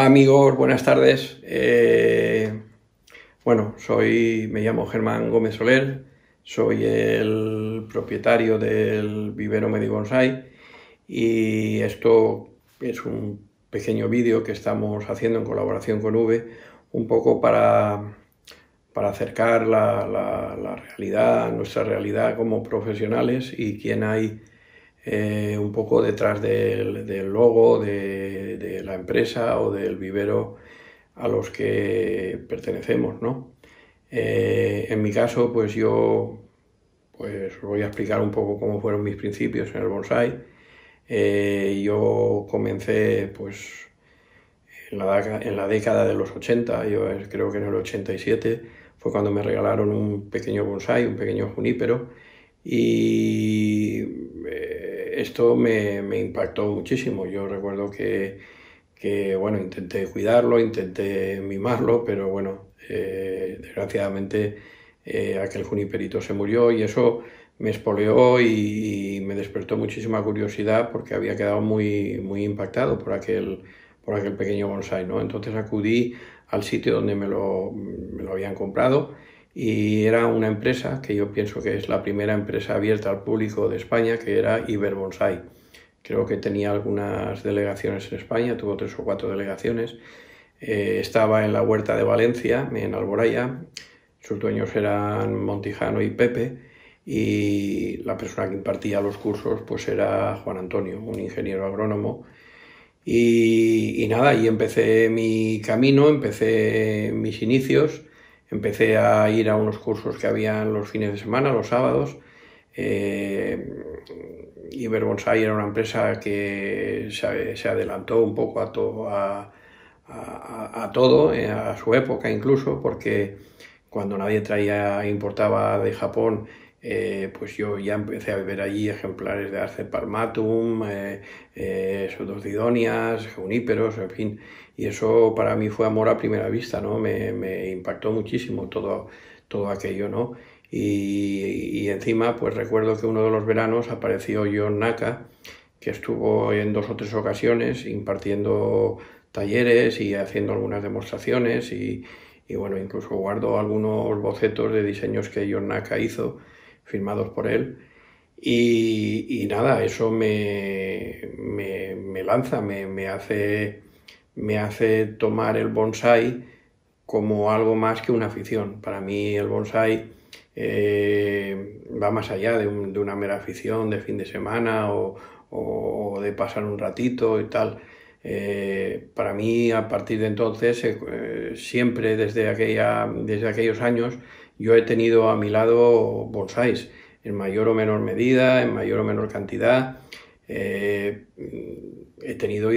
amigos, buenas tardes. Bueno, me llamo Germán Gómez Soler, soy el propietario del vivero Medibonsai y esto es un pequeño vídeo que estamos haciendo en colaboración con V, un poco para acercar la realidad, nuestra realidad como profesionales y quién hay un poco detrás del logo de la empresa o del vivero a los que pertenecemos, ¿no? En mi caso, pues yo pues voy a explicar un poco cómo fueron mis principios en el bonsai. Yo comencé pues en la década de los 80, creo que en el 87 fue cuando me regalaron un pequeño bonsai, un pequeño junípero, y esto me impactó muchísimo. Yo recuerdo bueno, intenté cuidarlo, intenté mimarlo, pero bueno, desgraciadamente aquel juniperito se murió y eso me espoleó y me despertó muchísima curiosidad porque había quedado muy impactado por aquel pequeño bonsai, ¿no? Entonces acudí al sitio donde me lo habían comprado y era una empresa que yo pienso que es la primera empresa abierta al público de España, que era Iberbonsai. Creo que tenía algunas delegaciones en España, tuvo 3 o 4 delegaciones. Estaba en la Huerta de Valencia, en Alboraya. Sus dueños eran Montijano y Pepe, y la persona que impartía los cursos pues era Juan Antonio, un ingeniero agrónomo. Y nada, y empecé mi camino, empecé mis inicios, empecé a ir a unos cursos que habían los fines de semana, los sábados. Iberbonsai era una empresa que se adelantó un poco a todo, a todo, a su época incluso, porque cuando nadie importaba de Japón, pues yo ya empecé a ver allí ejemplares de Arce palmatum, pseudocydonias, juníperos, en fin, y eso para mí fue amor a primera vista, ¿no? Me impactó muchísimo todo aquello, ¿no? Y encima, pues recuerdo que uno de los veranos apareció John Naka, que estuvo en 2 o 3 ocasiones impartiendo talleres y haciendo algunas demostraciones y bueno, incluso guardo algunos bocetos de diseños que John Naka hizo, firmados por él. Y nada, eso me lanza, me hace tomar el bonsai como algo más que una afición. Para mí el bonsai va más allá de una mera afición de fin de semana o de pasar un ratito y tal. Para mí, a partir de entonces, siempre desde aquellos años, yo he tenido a mi lado bonsáis, en mayor o menor medida, en mayor o menor cantidad. He tenido,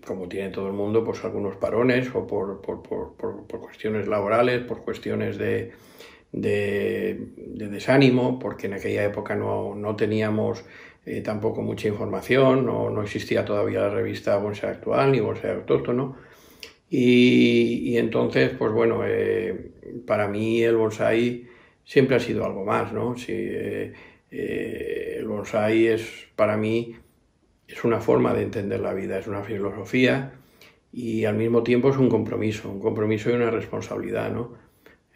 como tiene todo el mundo, pues algunos parones o por cuestiones laborales, por cuestiones de desánimo, porque en aquella época no teníamos tampoco mucha información, no existía todavía la revista Bonsai Actual ni Bonsai Autóctono, y entonces, pues bueno, para mí el bonsai siempre ha sido algo más, ¿no? Sí, el bonsai para mí es una forma de entender la vida, es una filosofía y al mismo tiempo es un compromiso y una responsabilidad, ¿no?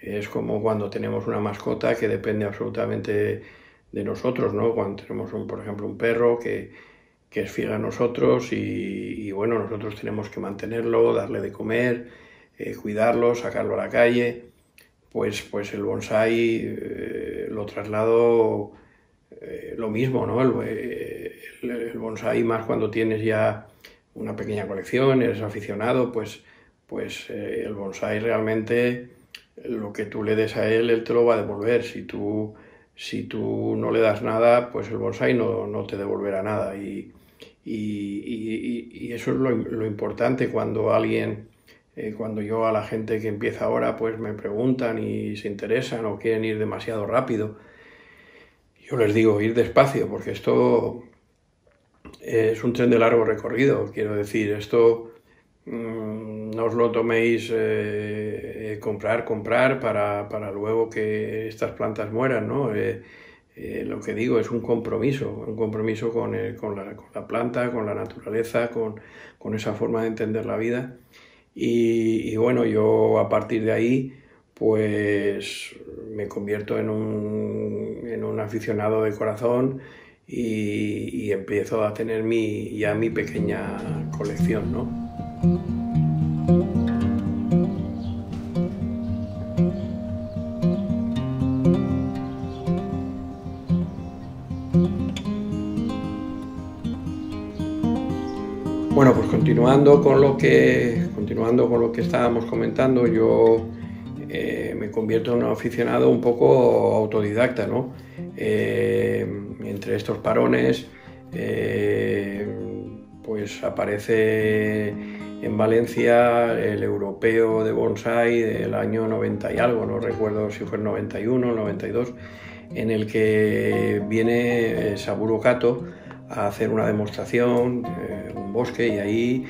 Es como cuando tenemos una mascota que depende absolutamente de nosotros, ¿no? Cuando tenemos, por ejemplo, un perro que es fiel a nosotros y bueno, nosotros tenemos que mantenerlo, darle de comer, cuidarlo, sacarlo a la calle. Pues el bonsai lo traslado lo mismo, ¿no? El bonsai, más cuando tienes ya una pequeña colección, eres aficionado, pues el bonsai realmente lo que tú le des a él te lo va a devolver. Si tú no le das nada, pues el bonsai no te devolverá nada. Y eso es lo importante cuando cuando yo a la gente que empieza ahora, pues me preguntan y se interesan o quieren ir demasiado rápido, yo les digo ir despacio, porque esto es un tren de largo recorrido. Quiero decir, esto no os lo toméis comprar para luego que estas plantas mueran, ¿no? Lo que digo es un compromiso con la planta, con la naturaleza, con esa forma de entender la vida. y bueno, yo a partir de ahí pues me convierto en un aficionado de corazón y empiezo a tener ya mi pequeña colección, ¿no? Bueno, pues continuando con lo que estábamos comentando, yo me convierto en un aficionado un poco autodidacta, ¿no? Entre estos parones, pues aparece en Valencia el europeo de bonsái del año 90 y algo, no recuerdo si fue el 91 o el 92, en el que viene Saburo Kato a hacer una demostración, un bosque, y ahí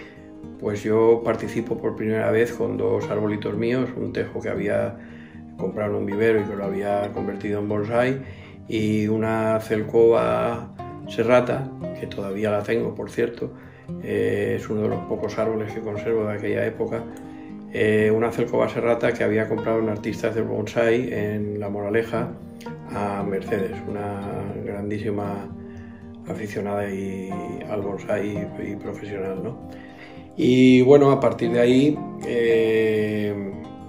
pues yo participo por primera vez con dos arbolitos míos, un tejo que había comprado en un vivero y que lo había convertido en bonsái, y una celcoba serrata, que todavía la tengo, por cierto, es uno de los pocos árboles que conservo de aquella época, una celcoba serrata que había comprado en Artistas del Bonsái en La Moraleja a Mercedes, una grandísima aficionada al bonsái y profesional, ¿no? Y bueno, a partir de ahí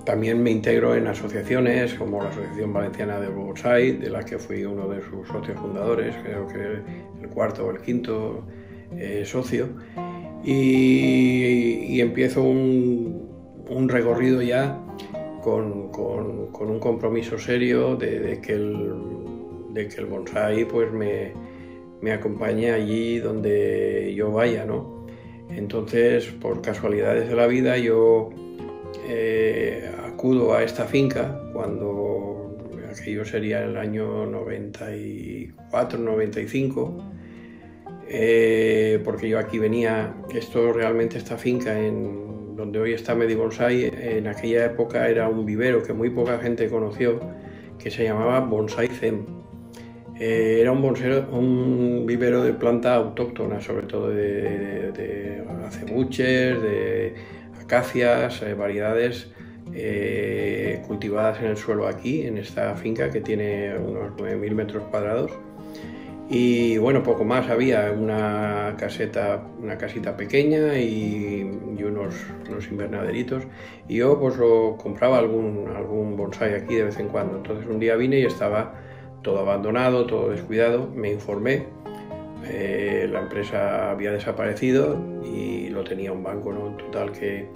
también me integro en asociaciones como la Asociación Valenciana del Bonsái, de la que fui uno de sus socios fundadores, creo que el cuarto o el quinto socio, y empiezo un recorrido ya con un compromiso serio de que el bonsái pues me acompañe allí donde yo vaya, ¿no? Entonces, por casualidades de la vida, yo acudo a esta finca cuando aquello sería el año 94, 95, porque yo aquí venía. Esta finca donde hoy está Medibonsái, en aquella época era un vivero que muy poca gente conoció, que se llamaba Bonsái Zen. Era un vivero de planta autóctona, sobre todo de acebuches, de acacias, variedades cultivadas en el suelo aquí, en esta finca que tiene unos 9.000 metros cuadrados. Y bueno, poco más, había una casita pequeña y unos invernaderitos. Y yo pues compraba algún bonsái aquí de vez en cuando. Entonces un día vine y estaba todo abandonado, todo descuidado. Me informé, la empresa había desaparecido y lo tenía un banco, ¿no? Total que,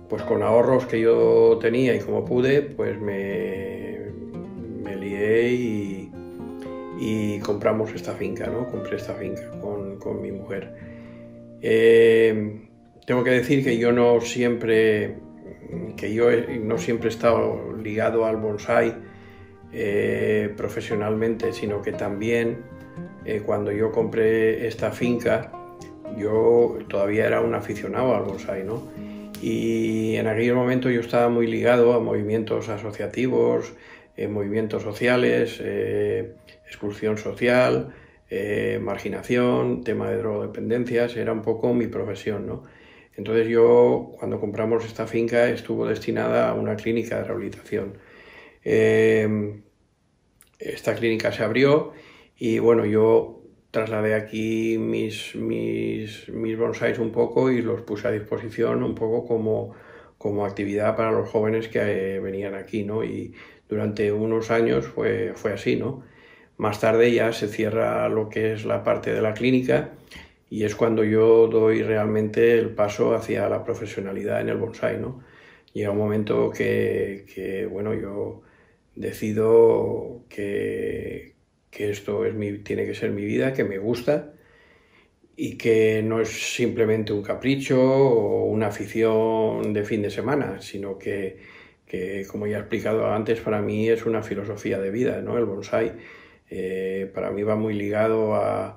pues con ahorros que yo tenía y como pude, pues me lié y compramos esta finca, ¿no? Compré esta finca con mi mujer. Tengo que decir que yo no siempre he estado ligado al bonsái profesionalmente, sino que también cuando yo compré esta finca yo todavía era un aficionado al bonsái, ¿no? Y en aquel momento yo estaba muy ligado a movimientos asociativos, movimientos sociales, exclusión social, marginación, tema de drogodependencias, era un poco mi profesión, ¿no? Entonces yo, cuando compramos esta finca, estuvo destinada a una clínica de rehabilitación. Esta clínica se abrió y bueno, yo trasladé aquí mis bonsáis un poco y los puse a disposición un poco como actividad para los jóvenes que venían aquí, ¿no? Y durante unos años fue así, ¿no? Más tarde ya se cierra lo que es la parte de la clínica y es cuando yo doy realmente el paso hacia la profesionalidad en el bonsái, ¿no? Llega un momento que bueno, yo decido que esto tiene que ser mi vida, que me gusta y que no es simplemente un capricho o una afición de fin de semana, sino que como ya he explicado antes, para mí es una filosofía de vida, ¿no? El bonsái para mí va muy ligado al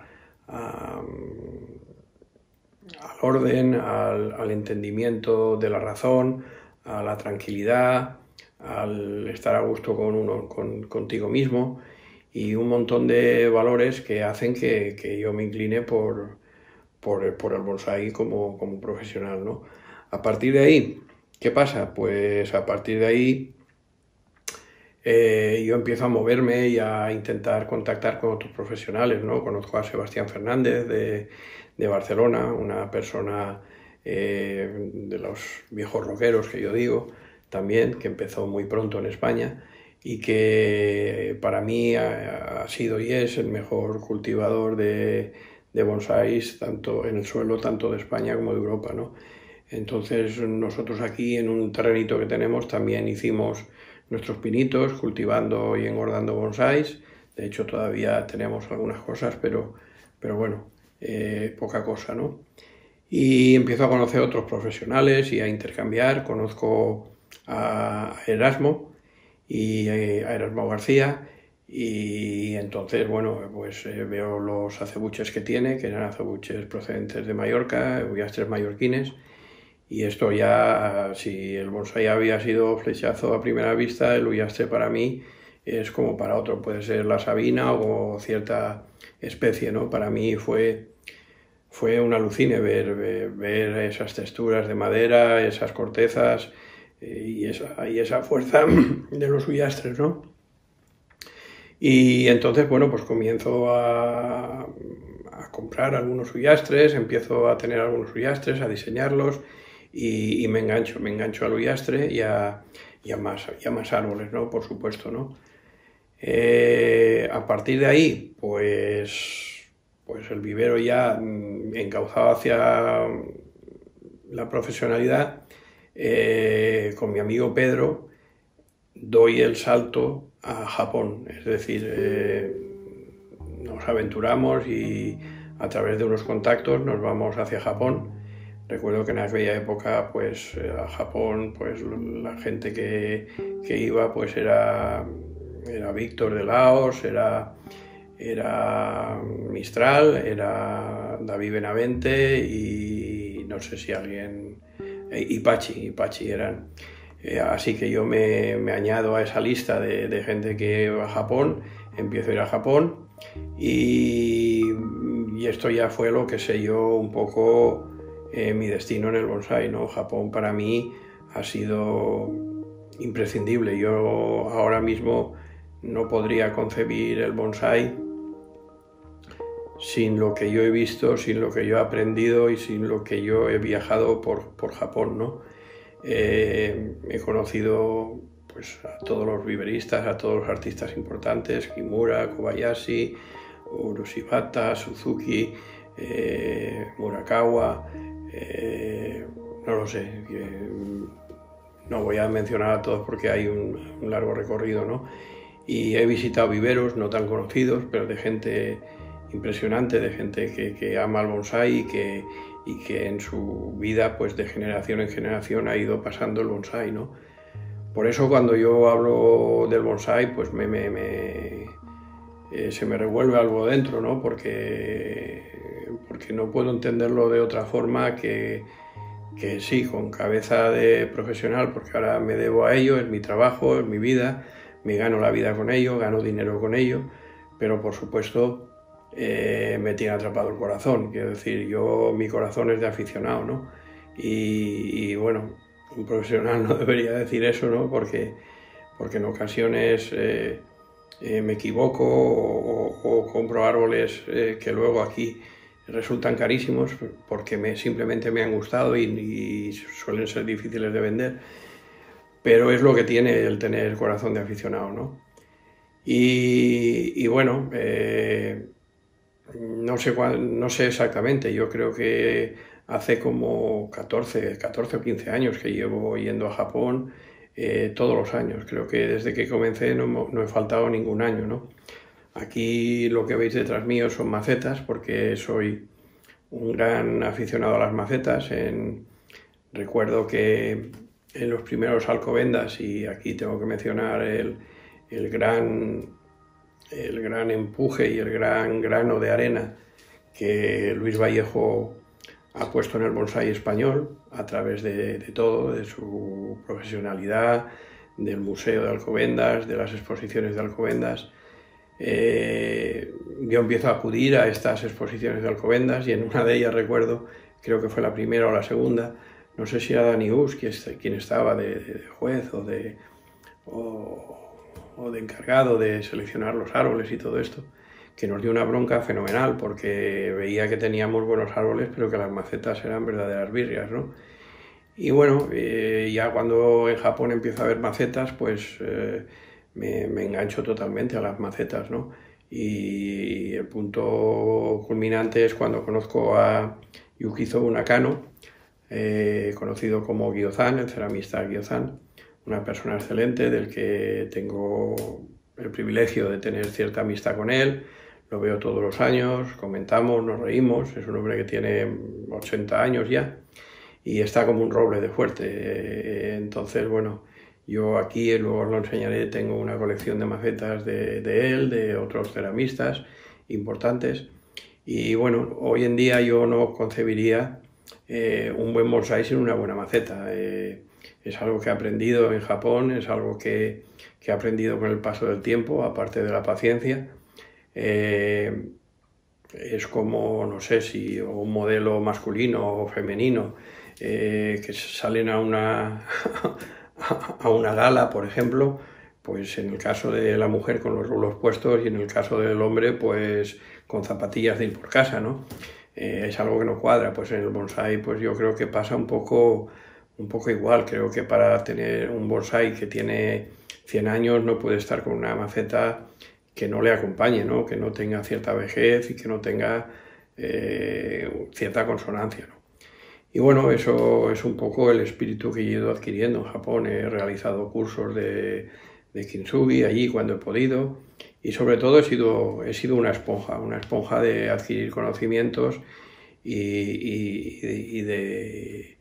orden, al entendimiento de la razón, a la tranquilidad, al estar a gusto contigo mismo y un montón de valores que hacen que yo me incline por el bonsái como profesional, ¿no? A partir de ahí, ¿qué pasa? Pues a partir de ahí yo empiezo a moverme y a intentar contactar con otros profesionales, ¿no? Conozco a Sebastián Fernández de Barcelona, una persona de los viejos rockeros que yo digo, también, que empezó muy pronto en España y que para mí ha sido y es el mejor cultivador de bonsáis, tanto en el suelo, tanto de España como de Europa, ¿no? Entonces nosotros aquí en un terrenito que tenemos también hicimos nuestros pinitos cultivando y engordando bonsáis. De hecho todavía tenemos algunas cosas, pero bueno, poca cosa, ¿no? Y empiezo a conocer a otros profesionales y a intercambiar. Conozco a Erasmo y a Erasmo García, y entonces, bueno, pues veo los acebuches que tiene, que eran acebuches procedentes de Mallorca, huyastres mallorquines. Y esto ya, si el bonsái había sido flechazo a primera vista, el huyastre para mí es como para otro, puede ser la sabina o cierta especie, ¿no? Para mí fue un alucine ver esas texturas de madera, esas cortezas y esa fuerza de los huyastres, ¿no? Y entonces, bueno, pues comienzo a comprar algunos huyastres, empiezo a tener algunos huyastres, a diseñarlos y me engancho al huyastre y a más árboles, ¿no? Por supuesto, ¿no? A partir de ahí, pues el vivero ya encauzado hacia la profesionalidad, con mi amigo Pedro, doy el salto a Japón, es decir, nos aventuramos y a través de unos contactos nos vamos hacia Japón. Recuerdo que en aquella época, pues a Japón, pues la gente que iba, pues era Víctor de Laos, era Mistral, era David Benavente y no sé si alguien, y Pachi eran. Así que yo me añado a esa lista de gente que va a Japón, empiezo a ir a Japón y esto ya fue lo que selló un poco mi destino en el bonsái, ¿no? Japón para mí ha sido imprescindible. Yo ahora mismo no podría concebir el bonsái sin lo que yo he visto, sin lo que yo he aprendido y sin lo que yo he viajado por Japón, ¿no? He conocido pues a todos los viveristas, a todos los artistas importantes, Kimura, Kobayashi, Urushibata, Suzuki, Murakawa, no lo sé, no voy a mencionar a todos porque hay un largo recorrido, ¿no? Y he visitado viveros no tan conocidos, pero de gente impresionante, de gente que ama el bonsái y que en su vida, pues de generación en generación, ha ido pasando el bonsái, ¿no? Por eso cuando yo hablo del bonsái, pues se me revuelve algo dentro, ¿no? Porque no puedo entenderlo de otra forma que sí, con cabeza de profesional, porque ahora me debo a ello, es mi trabajo, es mi vida, me gano la vida con ello, gano dinero con ello, pero por supuesto me tiene atrapado el corazón. Quiero decir, mi corazón es de aficionado, ¿no? Y bueno, un profesional no debería decir eso, ¿no? Porque en ocasiones me equivoco o compro árboles que luego aquí resultan carísimos porque simplemente me han gustado y suelen ser difíciles de vender, pero es lo que tiene el tener corazón de aficionado, ¿no? Y bueno, no sé exactamente, yo creo que hace como 14 o 15 años que llevo yendo a Japón, todos los años. Creo que desde que comencé no he faltado ningún año, ¿no? Aquí lo que veis detrás mío son macetas, porque soy un gran aficionado a las macetas. Recuerdo que en los primeros alcobendas, y aquí tengo que mencionar el gran empuje y el gran grano de arena que Luis Vallejo ha puesto en el bonsái español a través de todo, de su profesionalidad, del Museo de Alcobendas, de las exposiciones de Alcobendas. Yo empiezo a acudir a estas exposiciones de Alcobendas y en una de ellas recuerdo, creo que fue la primera o la segunda, no sé si era Dani Us quien estaba de juez o de encargado de seleccionar los árboles y todo esto, que nos dio una bronca fenomenal porque veía que teníamos buenos árboles, pero que las macetas eran verdaderas birrias, ¿no? Y bueno, ya cuando en Japón empiezo a ver macetas, pues me engancho totalmente a las macetas, ¿no? Y el punto culminante es cuando conozco a Yukizo Nakano, conocido como Gyozan, el ceramista Gyozan, una persona excelente del que tengo el privilegio de tener cierta amistad con él. Lo veo todos los años, comentamos, nos reímos. Es un hombre que tiene 80 años ya y está como un roble de fuerte. Entonces, bueno, yo aquí, luego os lo enseñaré, tengo una colección de macetas de él, de otros ceramistas importantes. Y bueno, hoy en día yo no concebiría un buen bonsái sin una buena maceta. Es algo que he aprendido en Japón, es algo que he aprendido con el paso del tiempo, aparte de la paciencia. Es como, no sé si un modelo masculino o femenino que salen a una gala, por ejemplo, pues en el caso de la mujer con los rulos puestos y en el caso del hombre, pues con zapatillas de ir por casa, ¿no? Es algo que no cuadra. Pues en el bonsái, pues yo creo que pasa un poco igual. Creo que para tener un bonsái que tiene 100 años no puede estar con una maceta que no le acompañe, ¿no? Que no tenga cierta vejez y que no tenga cierta consonancia, ¿no? Y bueno, eso es un poco el espíritu que he ido adquiriendo en Japón. He realizado cursos de kintsugi allí cuando he podido y sobre todo he sido una esponja de adquirir conocimientos y de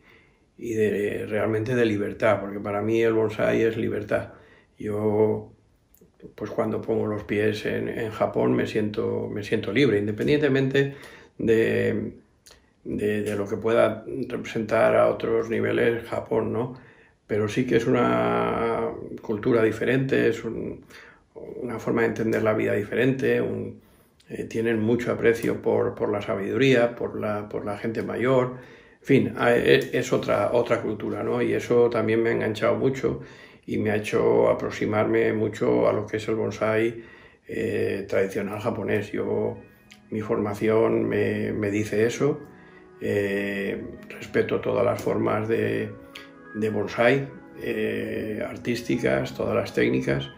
realmente de libertad, porque para mí el bonsái es libertad. Yo, pues cuando pongo los pies en Japón me siento libre, independientemente de lo que pueda representar a otros niveles Japón, ¿no? Pero sí que es una cultura diferente, es una forma de entender la vida diferente, tienen mucho aprecio por la sabiduría, por la gente mayor, en fin, es otra cultura, ¿no? Y eso también me ha enganchado mucho y me ha hecho aproximarme mucho a lo que es el bonsái tradicional japonés. Mi formación me dice eso. Respeto todas las formas de bonsái artísticas, todas las técnicas,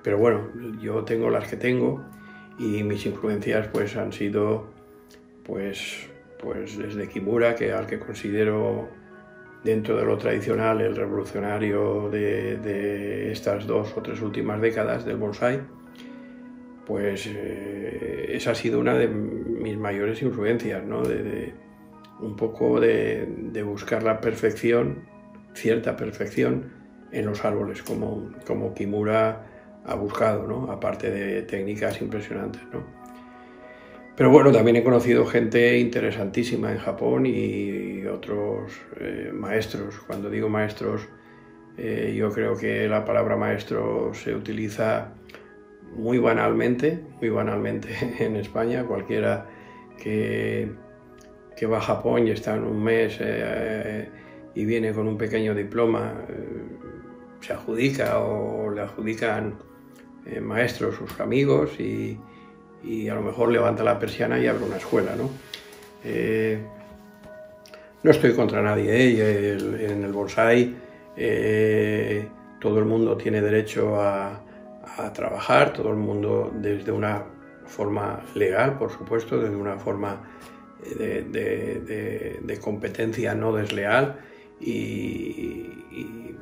pero bueno, yo tengo las que tengo y mis influencias pues han sido pues desde Kimura, al que considero dentro de lo tradicional el revolucionario de estas 2 o 3 últimas décadas del bonsái. Pues esa ha sido una de mis mayores influencias, ¿no? Un poco de buscar la perfección, cierta perfección en los árboles, como Kimura ha buscado, ¿no? Aparte de técnicas impresionantes, ¿no? Pero bueno, también he conocido gente interesantísima en Japón y otros maestros. Cuando digo maestros, yo creo que la palabra maestro se utiliza muy banalmente en España. Cualquiera que va a Japón y está en un mes y viene con un pequeño diploma, se adjudica o le adjudican maestros sus amigos y a lo mejor levanta la persiana y abre una escuela, ¿no? No estoy contra nadie, en el bonsái todo el mundo tiene derecho a trabajar, todo el mundo desde una forma legal, por supuesto, desde una forma de competencia no desleal y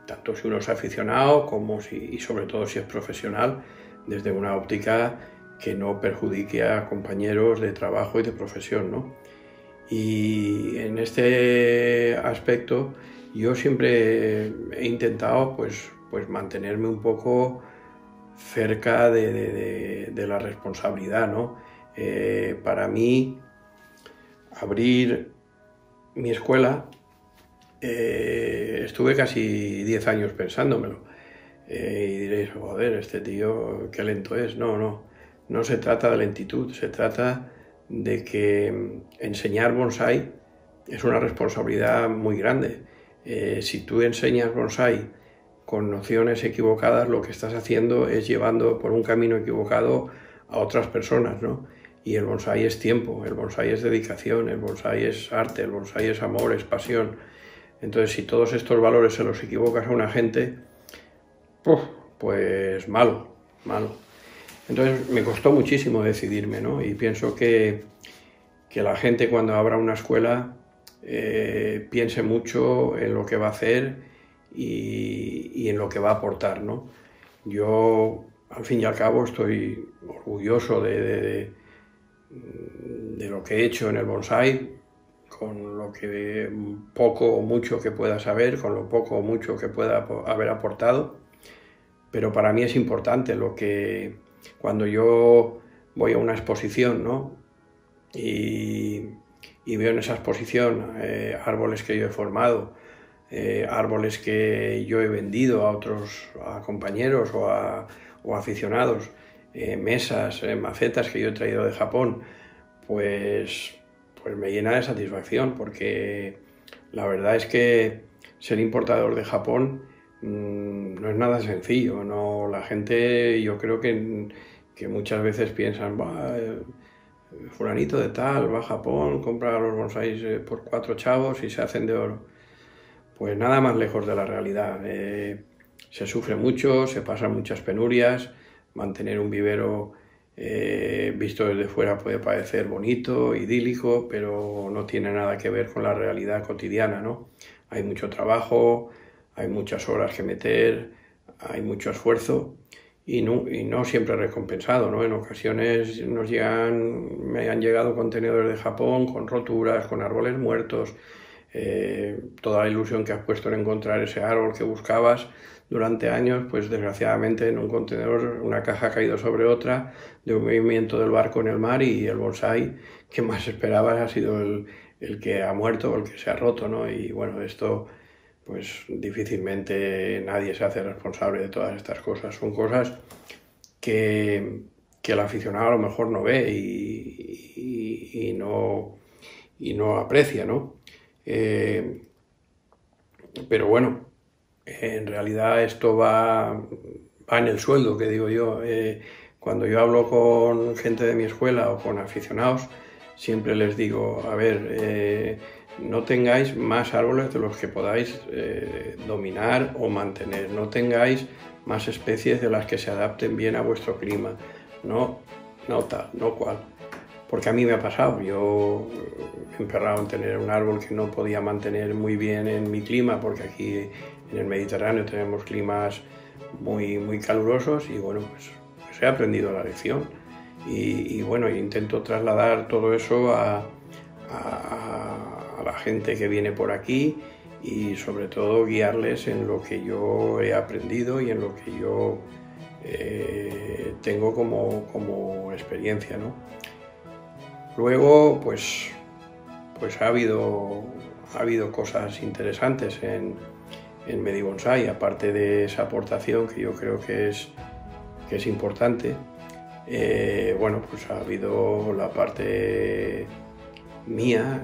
tanto si uno es aficionado como y sobre todo si es profesional, desde una óptica que no perjudique a compañeros de trabajo y de profesión, ¿no? Y en este aspecto yo siempre he intentado pues mantenerme un poco cerca de la responsabilidad, ¿no? Para mí, abrir mi escuela, estuve casi 10 años pensándomelo. Y diréis, joder, este tío, qué lento es. No se trata de lentitud, se trata de que enseñar bonsái es una responsabilidad muy grande. Si tú enseñas bonsái con nociones equivocadas, lo que estás haciendo es llevando por un camino equivocado a otras personas, ¿no? Y el bonsái es tiempo, el bonsái es dedicación, el bonsái es arte, el bonsái es amor, es pasión. Entonces, si todos estos valores se los equivocas a una gente, pues malo, malo. Entonces me costó muchísimo decidirme, ¿no? Y pienso que la gente cuando abra una escuela piense mucho en lo que va a hacer y en lo que va a aportar, ¿no? Yo, al fin y al cabo, estoy orgulloso de lo que he hecho en el bonsái, con lo que poco o mucho que pueda saber, con lo poco o mucho que pueda haber aportado, pero para mí es importante lo que cuando yo voy a una exposición, ¿no? y veo en esa exposición árboles que yo he formado, árboles que yo he vendido a compañeros o a aficionados, mesas, macetas que yo he traído de Japón, pues me llena de satisfacción, porque la verdad es que ser importador de Japón no es nada sencillo, ¿no? La gente, yo creo que muchas veces piensan, fulanito de tal va a Japón, compra los bonsáis por 4 chavos y se hacen de oro. Pues nada más lejos de la realidad. Se sufre mucho, se pasan muchas penurias. Mantener un vivero visto desde fuera puede parecer bonito, idílico, pero no tiene nada que ver con la realidad cotidiana, ¿no? Hay mucho trabajo, hay muchas horas que meter, hay mucho esfuerzo y no siempre recompensado, ¿no? En ocasiones me han llegado contenedores de Japón con roturas, con árboles muertos, toda la ilusión que has puesto en encontrar ese árbol que buscabas durante años, pues desgraciadamente en un contenedor una caja ha caído sobre otra de un movimiento del barco en el mar, y el bonsái que más esperabas ha sido el que ha muerto o el que se ha roto, ¿no? Y bueno, esto pues difícilmente nadie se hace responsable de todas estas cosas. Son cosas que el aficionado a lo mejor no ve y no aprecia, ¿no? Pero bueno, en realidad esto va en el sueldo, que digo yo. Cuando yo hablo con gente de mi escuela o con aficionados, siempre les digo, a ver, no tengáis más árboles de los que podáis dominar o mantener, no tengáis más especies de las que se adapten bien a vuestro clima, no tal, no cual. Porque a mí me ha pasado, yo he emperrado en tener un árbol que no podía mantener muy bien en mi clima, porque aquí en el Mediterráneo tenemos climas muy, muy calurosos, y bueno, pues he aprendido la lección y bueno, intento trasladar todo eso a la gente que viene por aquí, y sobre todo guiarles en lo que yo he aprendido y en lo que yo tengo como experiencia, ¿no? Luego, pues ha habido cosas interesantes en Medibonsai, aparte de esa aportación que yo creo que es importante. Bueno, pues ha habido la parte mía,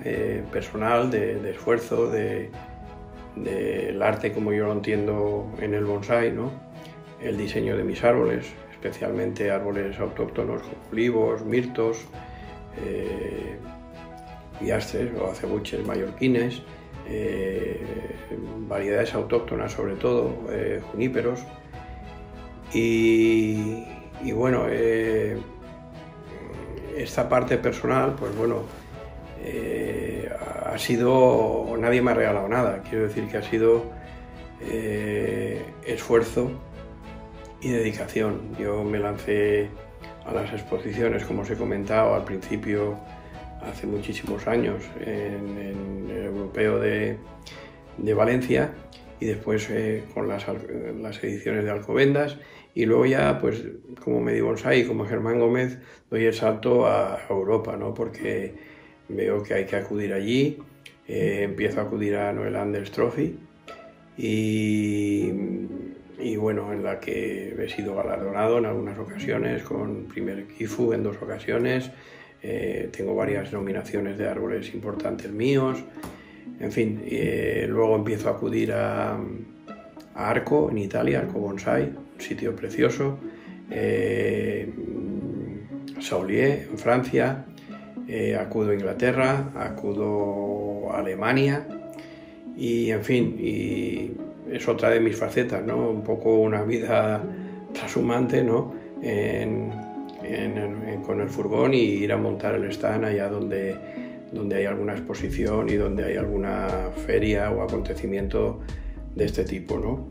personal, de esfuerzo, del arte como yo lo entiendo en el bonsái, ¿no? El diseño de mis árboles, especialmente árboles autóctonos como olivos, mirtos, piastres o acebuches mallorquines, variedades autóctonas sobre todo, juníperos, y bueno, esta parte personal, pues bueno, ha sido, nadie me ha regalado nada, quiero decir que ha sido esfuerzo y dedicación. Yo me lancé a las exposiciones, como os he comentado al principio, hace muchísimos años, en el Europeo de Valencia, y después con las ediciones de Alcobendas, y luego ya, pues como Medibonsai y como Germán Gómez, doy el salto a Europa, ¿no? Porque veo que hay que acudir allí, empiezo a acudir a Noel Anders Trophy, y bueno, en la que he sido galardonado en algunas ocasiones, con primer Kifu en 2 ocasiones, tengo varias nominaciones de árboles importantes míos, en fin. Luego empiezo a acudir a Arco, en Italia, Arco Bonsai, un sitio precioso, Saulier, en Francia, acudo a Inglaterra, acudo a Alemania y, en fin, y es otra de mis facetas, ¿no? Un poco una vida trashumante, ¿no? Con el furgón, y ir a montar el stand allá donde hay alguna exposición y donde hay alguna feria o acontecimiento de este tipo, ¿no?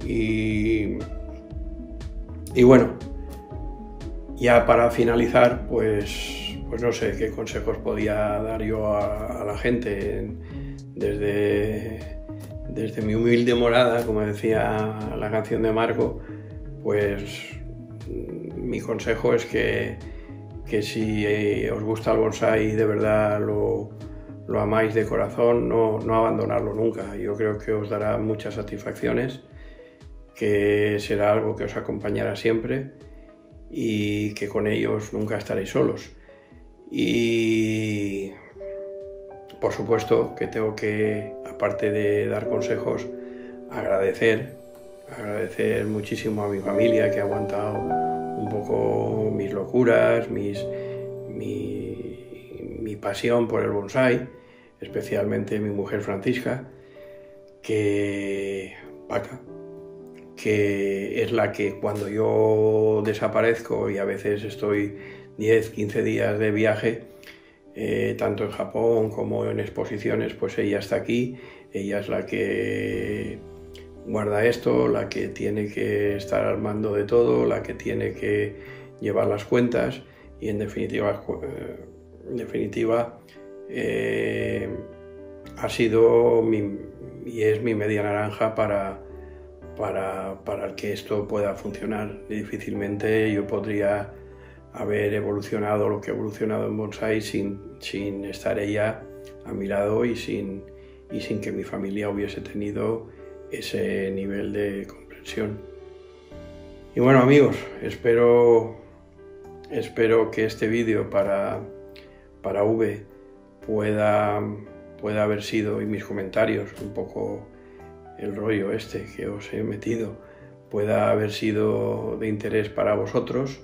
Y bueno, ya para finalizar, pues no sé qué consejos podía dar yo a la gente desde mi humilde morada, como decía la canción de Marco. Pues mi consejo es que si os gusta el bonsai y de verdad lo amáis de corazón, no abandonarlo nunca. Yo creo que os dará muchas satisfacciones, que será algo que os acompañará siempre y que con ellos nunca estaréis solos. Y por supuesto que tengo que, aparte de dar consejos, agradecer muchísimo a mi familia, que ha aguantado un poco mis locuras, mi pasión por el bonsai, especialmente mi mujer Francisca, Paca, que es la que, cuando yo desaparezco y a veces estoy 10, 15 días de viaje, tanto en Japón como en exposiciones, pues ella está aquí. Ella es la que guarda esto, la que tiene que estar al mando de todo, la que tiene que llevar las cuentas, y en definitiva ha sido y es mi media naranja para que esto pueda funcionar. Difícilmente yo podría haber evolucionado lo que he evolucionado en bonsai sin estar ella a mi lado y sin que mi familia hubiese tenido ese nivel de comprensión. Y bueno, amigos, espero que este vídeo para V pueda haber sido, y mis comentarios, un poco el rollo este que os he metido, pueda haber sido de interés para vosotros,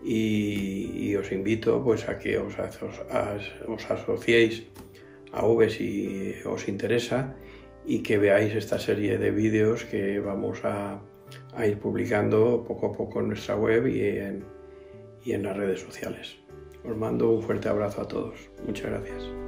y os invito pues a que os asociéis a V si os interesa, y que veáis esta serie de vídeos que vamos a ir publicando poco a poco en nuestra web y en las redes sociales. Os mando un fuerte abrazo a todos. Muchas gracias.